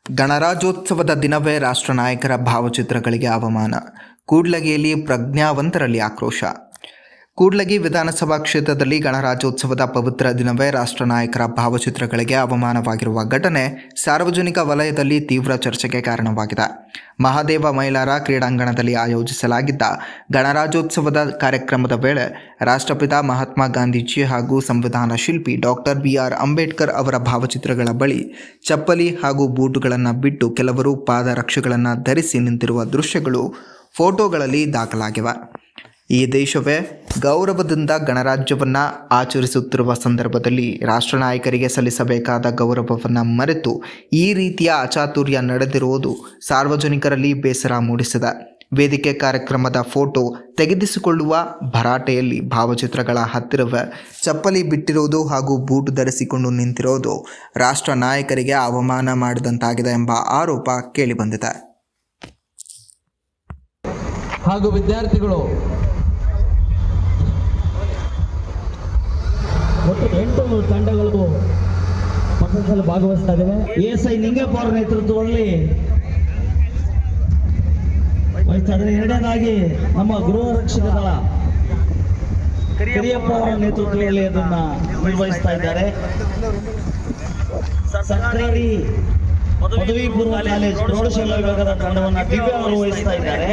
ಗಣರಾಜ್ಯೋತ್ಸವದ ದಿನವೇ ರಾಷ್ಟ್ರ ನಾಯಕರ ಭಾವಚಿತ್ರಗಳಿಗೆ ಅವಮಾನ. ಕೂಡ್ಲಗಿಯಲ್ಲಿ ಪ್ರಜ್ಞಾವಂತರಲ್ಲಿ ಆಕ್ರೋಶ. ಕೂಡ್ಲಗಿ ವಿಧಾನಸಭಾ ಕ್ಷೇತ್ರದಲ್ಲಿ ಗಣರಾಜ್ಯೋತ್ಸವದ ಪವಿತ್ರ ದಿನವೇ ರಾಷ್ಟ್ರ ನಾಯಕರ ಭಾವಚಿತ್ರಗಳಿಗೆ ಅವಮಾನವಾಗಿರುವ ಘಟನೆ ಸಾರ್ವಜನಿಕ ವಲಯದಲ್ಲಿ ತೀವ್ರ ಚರ್ಚೆಗೆ ಕಾರಣವಾಗಿದೆ. ಮಹಾದೇವ ಮೈಲಾರ ಕ್ರೀಡಾಂಗಣದಲ್ಲಿ ಆಯೋಜಿಸಲಾಗಿದ್ದ ಗಣರಾಜ್ಯೋತ್ಸವದ ಕಾರ್ಯಕ್ರಮದ ವೇಳೆ ರಾಷ್ಟ್ರಪಿತ ಮಹಾತ್ಮ ಗಾಂಧೀಜಿ ಹಾಗೂ ಸಂವಿಧಾನ ಶಿಲ್ಪಿ ಡಾಕ್ಟರ್ BR ಅಂಬೇಡ್ಕರ್ ಅವರ ಭಾವಚಿತ್ರಗಳ ಬಳಿ ಚಪ್ಪಲಿ ಹಾಗೂ ಬೂಟುಗಳನ್ನು ಬಿಟ್ಟು ಕೆಲವರು ಪಾದರಕ್ಷೆಗಳನ್ನು ಧರಿಸಿ ನಿಂತಿರುವ ದೃಶ್ಯಗಳು ಫೋಟೋಗಳಲ್ಲಿ ದಾಖಲಾಗಿವೆ. ಈ ದೇಶವೇ ಗೌರವದಿಂದ ಗಣರಾಜ್ಯವನ್ನು ಆಚರಿಸುತ್ತಿರುವ ಸಂದರ್ಭದಲ್ಲಿ ರಾಷ್ಟ್ರ ನಾಯಕರಿಗೆ ಸಲ್ಲಿಸಬೇಕಾದ ಗೌರವವನ್ನು ಮರೆತು ಈ ರೀತಿಯ ಅಚಾತುರ್ಯ ನಡೆದಿರುವುದು ಸಾರ್ವಜನಿಕರಲ್ಲಿ ಬೇಸರ ಮೂಡಿಸಿದೆ. ವೇದಿಕೆ ಕಾರ್ಯಕ್ರಮದ ಫೋಟೋ ತೆಗೆದಿಸಿಕೊಳ್ಳುವ ಭರಾಟೆಯಲ್ಲಿ ಭಾವಚಿತ್ರಗಳ ಹತ್ತಿರವೇ ಚಪ್ಪಲಿ ಬಿಟ್ಟಿರುವುದು ಹಾಗೂ ಬೂಟು ಧರಿಸಿಕೊಂಡು ನಿಂತಿರೋದು ರಾಷ್ಟ್ರ ನಾಯಕರಿಗೆ ಅವಮಾನ ಮಾಡಿದಂತಾಗಿದೆ ಎಂಬ ಆರೋಪ ಕೇಳಿಬಂದಿದೆ. ಹಾಗೂ ವಿದ್ಯಾರ್ಥಿಗಳು ಒಟ್ಟು 8 ತಂಡಗಳು ಪಕ್ಕದಲ್ಲಿ ಭಾಗವಹಿಸ್ತಾ ಇದ್ದೇವೆ. ASI ನಿಂಗಪ್ಪ ಅವರ ನೇತೃತ್ವದಲ್ಲಿ ವಹಿಸ್ತಾ ಇದ್ದಾರೆ. ಎರಡನೇದಾಗಿ ನಮ್ಮ ಗೃಹ ರಕ್ಷಕ ದಳ ಕರಿಯಪ್ಪ ಅವರ ನೇತೃತ್ವದಲ್ಲಿ ಅದನ್ನ ನಿರ್ವಹಿಸ್ತಾ ಇದ್ದಾರೆ. ಸರ್ಕಾರಿ ಪದವಿ ಪೂರ್ವ ಕಾಲೇಜ್ ಪ್ರೌಢಶಾಲಾ ವಿಭಾಗದ ತಂಡವನ್ನು ದಿವ್ಯ ಅವರು ವಹಿಸ್ತಾ ಇದ್ದಾರೆ.